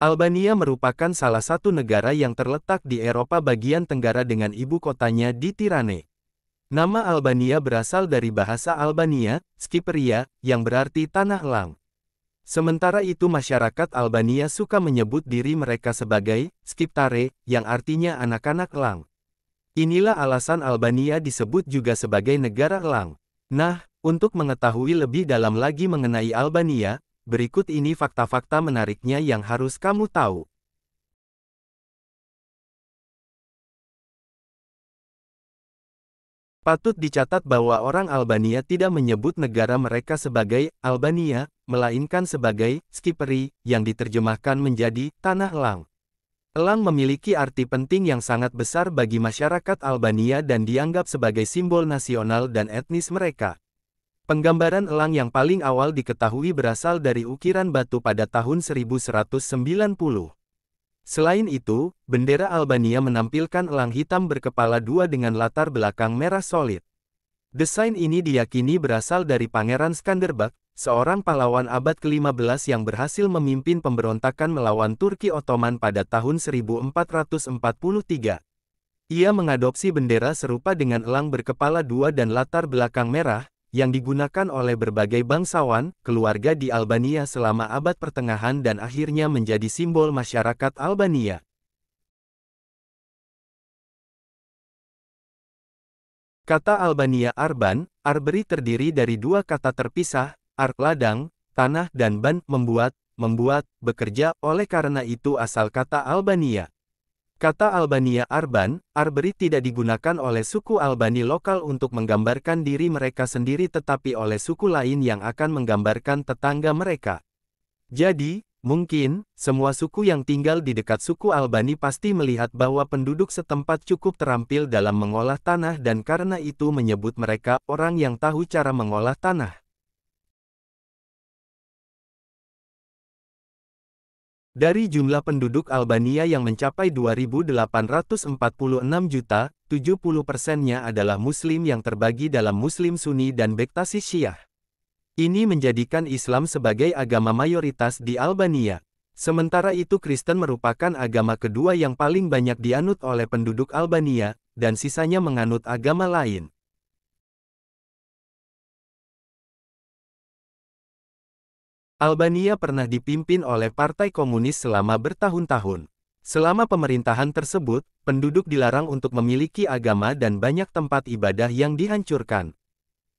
Albania merupakan salah satu negara yang terletak di Eropa bagian tenggara dengan ibu kotanya di Tirane. Nama Albania berasal dari bahasa Albania, Skyperia, yang berarti tanah elang. Sementara itu masyarakat Albania suka menyebut diri mereka sebagai Skiptare, yang artinya anak-anak elang. Inilah alasan Albania disebut juga sebagai negara elang. Nah, untuk mengetahui lebih dalam lagi mengenai Albania, berikut ini fakta-fakta menariknya yang harus kamu tahu. Patut dicatat bahwa orang Albania tidak menyebut negara mereka sebagai Albania, melainkan sebagai Skyperi, yang diterjemahkan menjadi tanah elang. Elang memiliki arti penting yang sangat besar bagi masyarakat Albania dan dianggap sebagai simbol nasional dan etnis mereka. Penggambaran elang yang paling awal diketahui berasal dari ukiran batu pada tahun 1190. Selain itu, bendera Albania menampilkan elang hitam berkepala dua dengan latar belakang merah solid. Desain ini diyakini berasal dari Pangeran Skanderbeg, seorang pahlawan abad ke-15 yang berhasil memimpin pemberontakan melawan Turki Ottoman pada tahun 1443. Ia mengadopsi bendera serupa dengan elang berkepala dua dan latar belakang merah, yang digunakan oleh berbagai bangsawan, keluarga di Albania selama abad pertengahan dan akhirnya menjadi simbol masyarakat Albania. Kata Albania Arban, Arberi terdiri dari dua kata terpisah, ladang, tanah dan ban, membuat, bekerja, oleh karena itu asal kata Albania. Kata Albania Arban, Arberi tidak digunakan oleh suku Albani lokal untuk menggambarkan diri mereka sendiri tetapi oleh suku lain yang akan menggambarkan tetangga mereka. Jadi, mungkin, semua suku yang tinggal di dekat suku Albani pasti melihat bahwa penduduk setempat cukup terampil dalam mengolah tanah dan karena itu menyebut mereka orang yang tahu cara mengolah tanah. Dari jumlah penduduk Albania yang mencapai 2.846 juta, 70%-nya adalah Muslim yang terbagi dalam Muslim Sunni dan Bektashi Syiah. Ini menjadikan Islam sebagai agama mayoritas di Albania. Sementara itu Kristen merupakan agama kedua yang paling banyak dianut oleh penduduk Albania, dan sisanya menganut agama lain. Albania pernah dipimpin oleh Partai Komunis selama bertahun-tahun. Selama pemerintahan tersebut, penduduk dilarang untuk memiliki agama dan banyak tempat ibadah yang dihancurkan.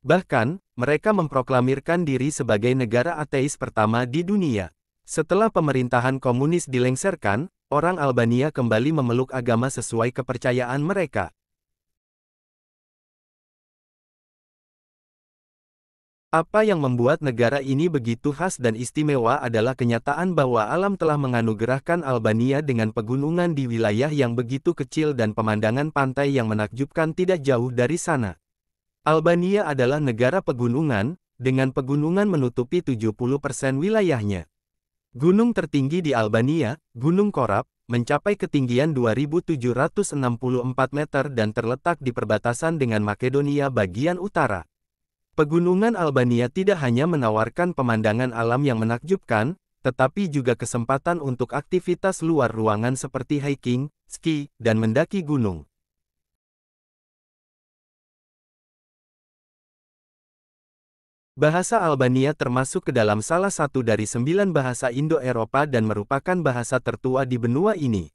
Bahkan, mereka memproklamirkan diri sebagai negara ateis pertama di dunia. Setelah pemerintahan komunis dilengsarkan, orang Albania kembali memeluk agama sesuai kepercayaan mereka. Apa yang membuat negara ini begitu khas dan istimewa adalah kenyataan bahwa alam telah menganugerahkan Albania dengan pegunungan di wilayah yang begitu kecil dan pemandangan pantai yang menakjubkan tidak jauh dari sana. Albania adalah negara pegunungan, dengan pegunungan menutupi 70% wilayahnya. Gunung tertinggi di Albania, Gunung Korab, mencapai ketinggian 2.764 meter dan terletak di perbatasan dengan Makedonia bagian utara. Pegunungan Albania tidak hanya menawarkan pemandangan alam yang menakjubkan, tetapi juga kesempatan untuk aktivitas luar ruangan seperti hiking, ski, dan mendaki gunung. Bahasa Albania termasuk ke dalam salah satu dari 9 bahasa Indo-Eropa dan merupakan bahasa tertua di benua ini.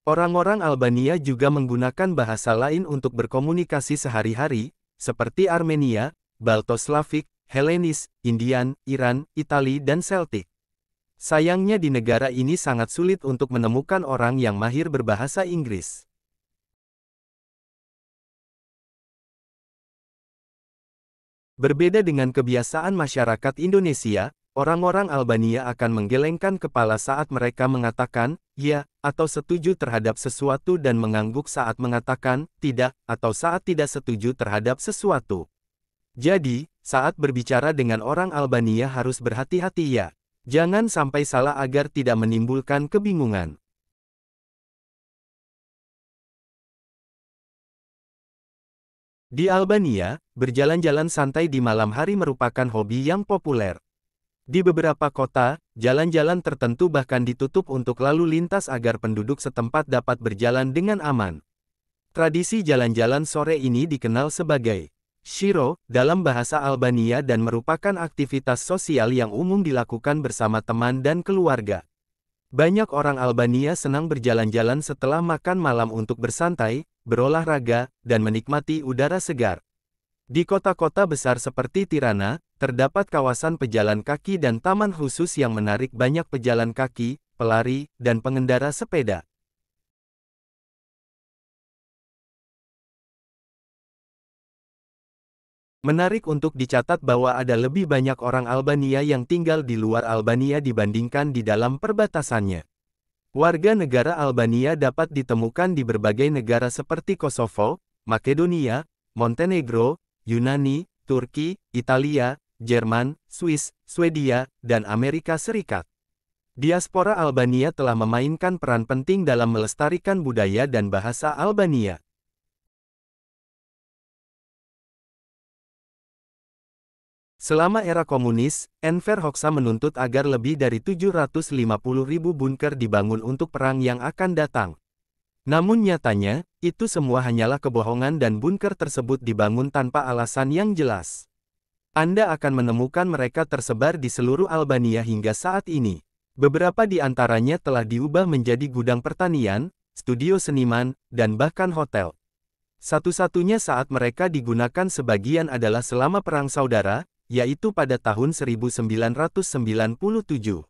Orang-orang Albania juga menggunakan bahasa lain untuk berkomunikasi sehari-hari, seperti Armenia, Balto-Slavik, Helenis, Indian, Iran, Itali dan Celtic. Sayangnya di negara ini sangat sulit untuk menemukan orang yang mahir berbahasa Inggris. Berbeda dengan kebiasaan masyarakat Indonesia, orang-orang Albania akan menggelengkan kepala saat mereka mengatakan ya atau setuju terhadap sesuatu dan mengangguk saat mengatakan tidak atau saat tidak setuju terhadap sesuatu. Jadi, saat berbicara dengan orang Albania harus berhati-hati ya. Jangan sampai salah agar tidak menimbulkan kebingungan. Di Albania, berjalan-jalan santai di malam hari merupakan hobi yang populer. Di beberapa kota, jalan-jalan tertentu bahkan ditutup untuk lalu lintas agar penduduk setempat dapat berjalan dengan aman. Tradisi jalan-jalan sore ini dikenal sebagai Shiro dalam bahasa Albania dan merupakan aktivitas sosial yang umum dilakukan bersama teman dan keluarga. Banyak orang Albania senang berjalan-jalan setelah makan malam untuk bersantai, berolahraga, dan menikmati udara segar. Di kota-kota besar seperti Tirana, terdapat kawasan pejalan kaki dan taman khusus yang menarik banyak pejalan kaki, pelari, dan pengendara sepeda. Menarik untuk dicatat bahwa ada lebih banyak orang Albania yang tinggal di luar Albania dibandingkan di dalam perbatasannya. Warga negara Albania dapat ditemukan di berbagai negara seperti Kosovo, Makedonia, Montenegro, Yunani, Turki, Italia, Jerman, Swiss, Swedia, dan Amerika Serikat. Diaspora Albania telah memainkan peran penting dalam melestarikan budaya dan bahasa Albania. Selama era komunis, Enver Hoxha menuntut agar lebih dari 750.000 bunker dibangun untuk perang yang akan datang. Namun nyatanya, itu semua hanyalah kebohongan dan bunker tersebut dibangun tanpa alasan yang jelas. Anda akan menemukan mereka tersebar di seluruh Albania hingga saat ini. Beberapa di antaranya telah diubah menjadi gudang pertanian, studio seniman, dan bahkan hotel. Satu-satunya saat mereka digunakan sebagian adalah selama Perang Saudara, yaitu pada tahun 1997.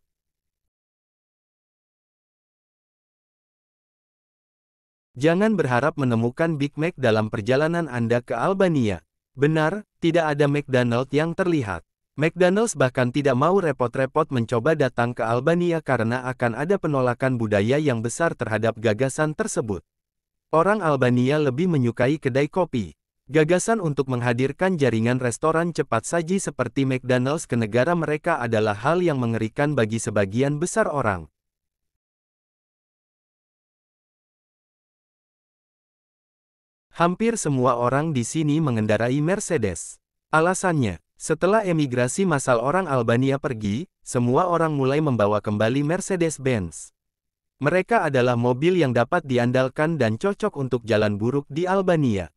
Jangan berharap menemukan Big Mac dalam perjalanan Anda ke Albania. Benar, tidak ada McDonald yang terlihat. McDonald's bahkan tidak mau repot-repot mencoba datang ke Albania karena akan ada penolakan budaya yang besar terhadap gagasan tersebut. Orang Albania lebih menyukai kedai kopi. Gagasan untuk menghadirkan jaringan restoran cepat saji seperti McDonald's ke negara mereka adalah hal yang mengerikan bagi sebagian besar orang. Hampir semua orang di sini mengendarai Mercedes. Alasannya, setelah emigrasi massal orang Albania pergi, semua orang mulai membawa kembali Mercedes-Benz. Mereka adalah mobil yang dapat diandalkan dan cocok untuk jalan buruk di Albania.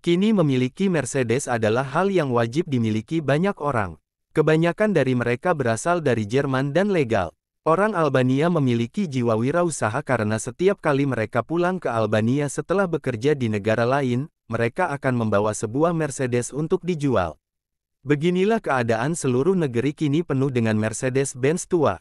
Kini memiliki Mercedes adalah hal yang wajib dimiliki banyak orang. Kebanyakan dari mereka berasal dari Jerman dan legal. Orang Albania memiliki jiwa wirausaha karena setiap kali mereka pulang ke Albania setelah bekerja di negara lain, mereka akan membawa sebuah Mercedes untuk dijual. Beginilah keadaan seluruh negeri kini penuh dengan Mercedes-Benz tua.